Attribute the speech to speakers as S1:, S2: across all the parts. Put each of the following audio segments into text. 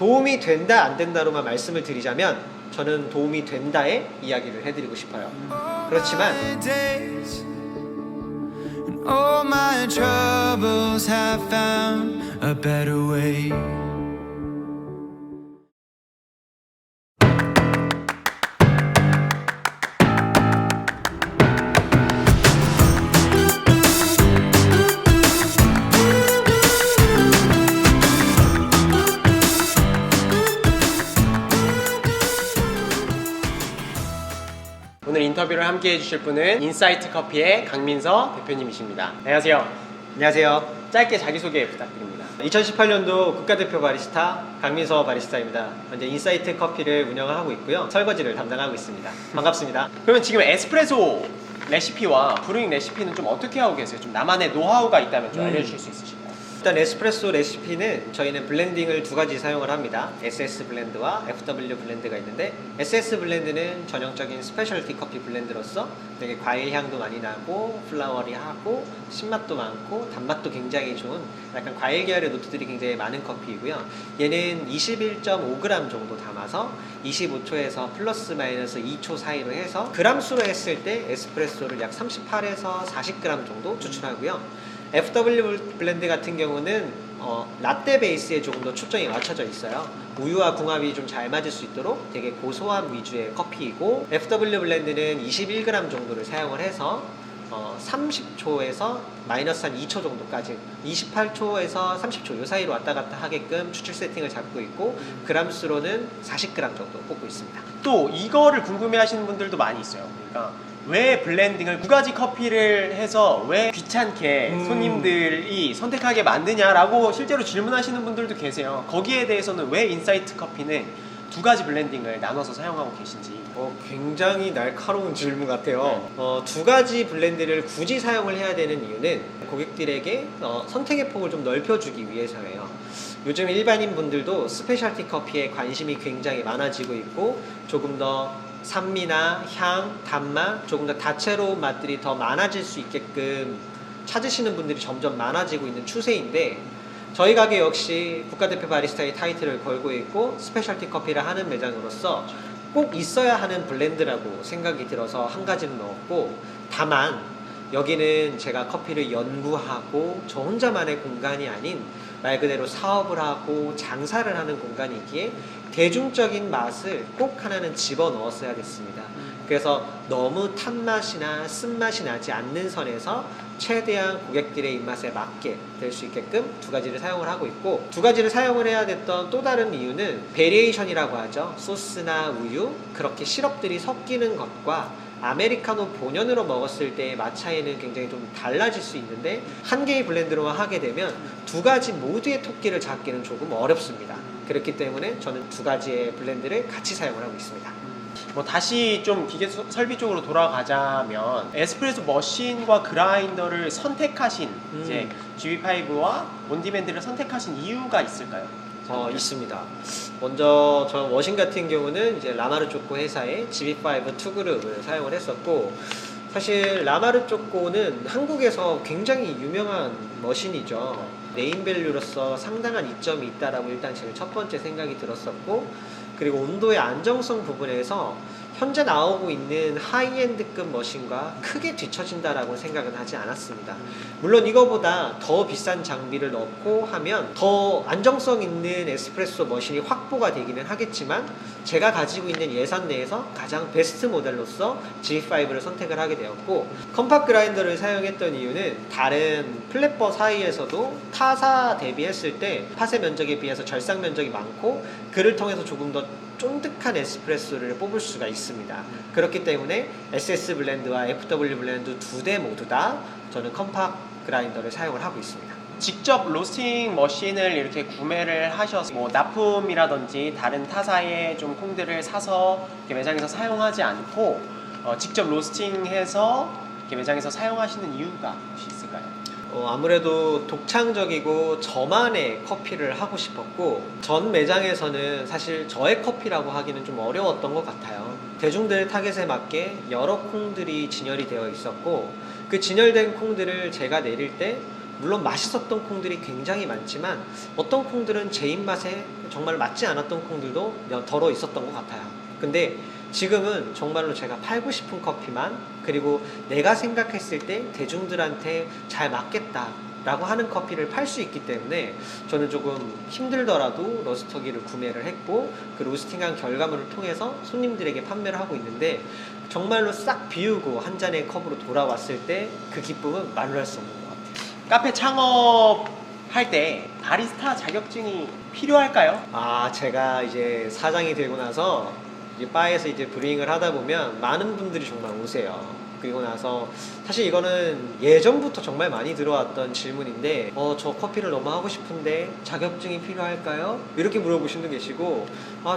S1: 도움이 된다 안 된다로만 말씀을 드리자면 저는 도움이 된다의 이야기를 해드리고 싶어요. 그렇지만
S2: all my troubles have found a better way.
S3: 오늘 인터뷰를 함께 해주실 분은 인사이트 커피의 강민서 대표님이십니다. 안녕하세요.
S1: 안녕하세요.
S3: 짧게 자기소개 부탁드립니다.
S1: 2018년도 국가대표 바리스타 강민서 바리스타입니다. 현재 인사이트 커피를 운영을 하고 있고요. 설거지를 담당하고 있습니다. 반갑습니다.
S3: 그러면 지금 에스프레소 레시피와 브루잉 레시피는 좀 어떻게 하고 계세요? 좀 나만의 노하우가 있다면 좀 알려주실 수 있으실까요?
S1: 일단 에스프레소 레시피는 저희는 블렌딩을 두 가지 사용을 합니다. SS 블렌드와 FW 블렌드가 있는데 SS 블렌드는 전형적인 스페셜티 커피 블렌드로서 되게 과일 향도 많이 나고 플라워리하고 신맛도 많고 단맛도 굉장히 좋은 약간 과일 계열의 노트들이 굉장히 많은 커피이고요. 얘는 21.5g 정도 담아서 25초에서 플러스 마이너스 2초 사이로 해서 그람 수로 했을 때 에스프레소를 약 38에서 40g 정도 추출하고요. FW 블렌드 같은 경우는 라떼 베이스에 조금 더 초점이 맞춰져 있어요. 우유와 궁합이 좀 잘 맞을 수 있도록 되게 고소함 위주의 커피이고, FW 블렌드는 21g 정도를 사용을 해서 30초에서 마이너스 한 2초 정도까지 28초에서 30초 이 사이로 왔다 갔다 하게끔 추출 세팅을 잡고 있고, 그람수로는 40g 정도 뽑고 있습니다.
S3: 또 이거를 궁금해 하시는 분들도 많이 있어요. 그러니까 왜 블렌딩을 두 가지 커피를 해서 왜 귀찮게 손님들이 선택하게 만드냐라고 실제로 질문하시는 분들도 계세요. 거기에 대해서는 왜 인사이트 커피는 두 가지 블렌딩을 나눠서 사용하고 계신지.
S1: 굉장히 날카로운 질문 같아요. 두 가지 블렌드를 굳이 사용을 해야 되는 이유는 고객들에게 선택의 폭을 좀 넓혀주기 위해서예요. 요즘 일반인 분들도 스페셜티 커피에 관심이 굉장히 많아지고 있고, 조금 더 산미나 향, 단맛, 조금 더 다채로운 맛들이 더 많아질 수 있게끔 찾으시는 분들이 점점 많아지고 있는 추세인데, 저희 가게 역시 국가대표 바리스타의 타이틀을 걸고 있고 스페셜티 커피를 하는 매장으로서 꼭 있어야 하는 블렌드라고 생각이 들어서 한 가지는 넣었고, 다만 여기는 제가 커피를 연구하고 저 혼자만의 공간이 아닌 말 그대로 사업을 하고 장사를 하는 공간이기에 대중적인 맛을 꼭 하나는 집어넣었어야겠습니다. 그래서 너무 탄맛이나 쓴맛이 나지 않는 선에서 최대한 고객들의 입맛에 맞게 될 수 있게끔 두 가지를 사용을 하고 있고, 두 가지를 사용을 해야 됐던 또 다른 이유는 베리에이션이라고 하죠. 소스나 우유, 그렇게 시럽들이 섞이는 것과 아메리카노 본연으로 먹었을 때의 맛 차이는 굉장히 좀 달라질 수 있는데, 한 개의 블렌드로만 하게 되면 두 가지 모두의 토끼를 잡기는 조금 어렵습니다. 그렇기 때문에 저는 두 가지의 블렌드를 같이 사용을 하고 있습니다.
S3: 다시 좀 기계 설비 쪽으로 돌아가자면 에스프레소 머신과 그라인더를 선택하신 이제 GB5와 온디맨드를 선택하신 이유가 있을까요?
S1: 있습니다. 먼저 저 머신 같은 경우는 이제 라마르초코 회사의 GB5 2그룹을 사용을 했었고, 사실 라마르초코는 한국에서 굉장히 유명한 머신이죠. 네임밸류로서 상당한 이점이 있다라고 일단 제일 첫 번째 생각이 들었었고, 그리고 온도의 안정성 부분에서 현재 나오고 있는 하이엔드급 머신과 크게 뒤처진다라고 생각은 하지 않았습니다. 물론 이거보다 더 비싼 장비를 넣고 하면 더 안정성 있는 에스프레소 머신이 확보가 되기는 하겠지만, 제가 가지고 있는 예산 내에서 가장 베스트 모델로서 G5를 선택을 하게 되었고, 컴팍 그라인더를 사용했던 이유는 다른 플랫버 사이에서도 타사 대비했을 때 파쇄 면적에 비해서 절삭 면적이 많고, 그를 통해서 조금 더 쫀득한 에스프레소를 뽑을 수가 있습니다. 그렇기 때문에 SS 블렌드와 FW 블렌드 두 대 모두 다 저는 컴팍 그라인더를 사용을 하고 있습니다.
S3: 직접 로스팅 머신을 이렇게 구매를 하셔서 납품이라든지 다른 타사의 좀 콩들을 사서 이렇게 매장에서 사용하지 않고 직접 로스팅해서 이렇게 매장에서 사용하시는 이유가 혹시 있을까요?
S1: 아무래도 독창적이고 저만의 커피를 하고 싶었고, 전 매장에서는 사실 저의 커피라고 하기는 좀 어려웠던 것 같아요. 대중들 타겟에 맞게 여러 콩들이 진열이 되어 있었고, 그 진열된 콩들을 제가 내릴 때 물론 맛있었던 콩들이 굉장히 많지만 어떤 콩들은 제 입맛에 정말 맞지 않았던 콩들도 덜어 있었던 것 같아요. 근데 지금은 정말로 제가 팔고 싶은 커피만, 그리고 내가 생각했을 때 대중들한테 잘 맞겠다 라고 하는 커피를 팔 수 있기 때문에 저는 조금 힘들더라도 러스터기를 구매를 했고, 그 로스팅한 결과물을 통해서 손님들에게 판매를 하고 있는데, 정말로 싹 비우고 한 잔의 컵으로 돌아왔을 때 그 기쁨은 말로 할 수 없는 것 같아요.
S3: 카페 창업할 때 바리스타 자격증이 필요할까요?
S1: 제가 이제 사장이 되고 나서 이제 바에서 이제 브루잉을 하다 보면 많은 분들이 정말 오세요. 그리고 나서 사실 이거는 예전부터 정말 많이 들어왔던 질문인데, 저 커피를 너무 하고 싶은데 자격증이 필요할까요? 이렇게 물어보시는 분도 계시고,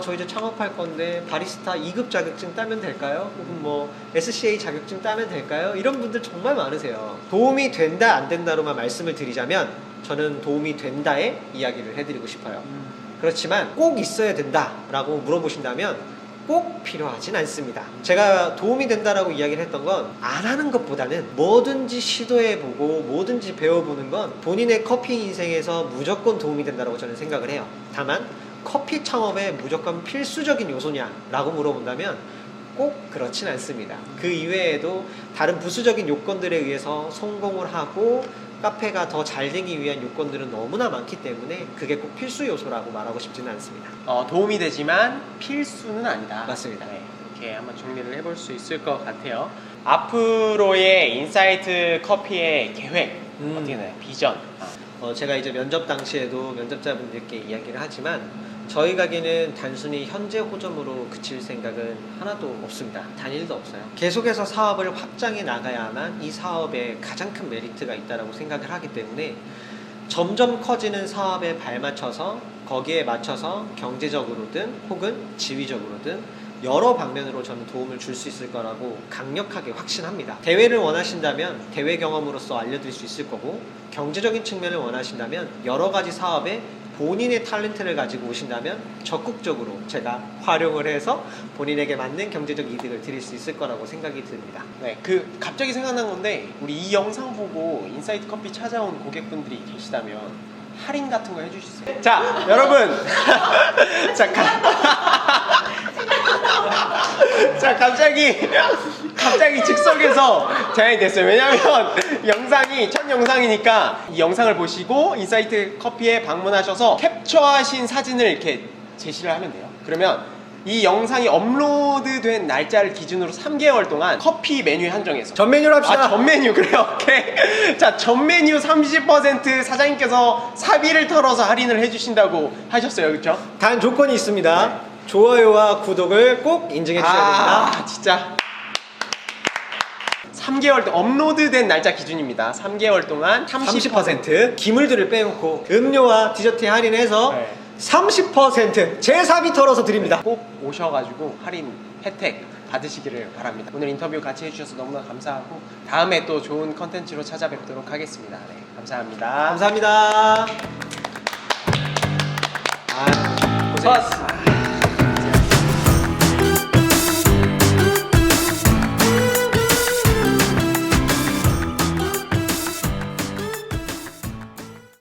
S1: 저 이제 창업할 건데 바리스타 2급 자격증 따면 될까요? 혹은 뭐 SCA 자격증 따면 될까요? 이런 분들 정말 많으세요. 도움이 된다 안 된다로만 말씀을 드리자면 저는 도움이 된다에 이야기를 해드리고 싶어요. 그렇지만 꼭 있어야 된다라고 물어보신다면 꼭 필요하진 않습니다. 제가 도움이 된다라고 이야기를 했던 건, 안 하는 것보다는 뭐든지 시도해보고 뭐든지 배워보는 건 본인의 커피 인생에서 무조건 도움이 된다라고 저는 생각을 해요. 다만 커피 창업에 무조건 필수적인 요소냐라고 물어본다면 꼭 그렇진 않습니다. 그 이외에도 다른 부수적인 요건들에 의해서 성공을 하고 카페가 더 잘 되기 위한 요건들은 너무나 많기 때문에 그게 꼭 필수 요소라고 말하고 싶지는 않습니다.
S3: 도움이 되지만 필수는 아니다.
S1: 맞습니다.
S3: 네, 이렇게 한번 정리를 해볼 수 있을 것 같아요. 앞으로의 인사이트 커피의 계획 어떻게 되나요? 비전.
S1: 제가 이제 면접 당시에도 면접자분들께 이야기를 하지만, 저희 가게는 단순히 현재 호점으로 그칠 생각은 하나도 없습니다. 단일도 없어요. 계속해서 사업을 확장해 나가야만 이 사업에 가장 큰 메리트가 있다고 생각을 하기 때문에, 점점 커지는 사업에 발맞춰서 거기에 맞춰서 경제적으로든 혹은 지위적으로든 여러 방면으로 저는 도움을 줄 수 있을 거라고 강력하게 확신합니다. 대회를 원하신다면 대회 경험으로서 알려드릴 수 있을 거고, 경제적인 측면을 원하신다면 여러 가지 사업에 본인의 탤런트를 가지고 오신다면 적극적으로 제가 활용을 해서 본인에게 맞는 경제적 이득을 드릴 수 있을 거라고 생각이 듭니다.
S3: 네, 갑자기 생각난 건데, 우리 이 영상 보고 인사이트 커피 찾아온 고객분들이 계시다면 할인 같은 거 해주실 수 있어요? 자, 여러분. 자, 갑자기 즉석에서 제안이 됐어요. 왜냐면 영상이 첫 영상이니까 이 영상을 보시고 인사이트 커피에 방문하셔서 캡처하신 사진을 이렇게 제시를 하면 돼요. 그러면 이 영상이 업로드된 날짜를 기준으로 3개월 동안 커피 메뉴 한정해서
S1: 전 메뉴로 합시다.
S3: 전 메뉴. 그래요. 오케이. 자, 전 메뉴 30% 사장님께서 사비를 털어서 할인을 해주신다고 하셨어요. 그렇죠?
S1: 단 조건이 있습니다. 좋아요와 구독을 꼭 인증해 주셔야 됩니다.
S3: 진짜 3개월 동안 업로드된 날짜 기준입니다. 3개월 동안 30%.
S1: 기물들을 빼놓고 음료와 디저트에 할인해서
S3: 네.
S1: 30% 제사비 털어서 드립니다.
S3: 꼭 오셔가지고 할인 혜택 받으시기를 바랍니다. 오늘 인터뷰 같이 해주셔서 너무나 감사하고, 다음에 또 좋은 컨텐츠로 찾아뵙도록 하겠습니다. 네, 감사합니다.
S1: 감사합니다. 고생했습니다.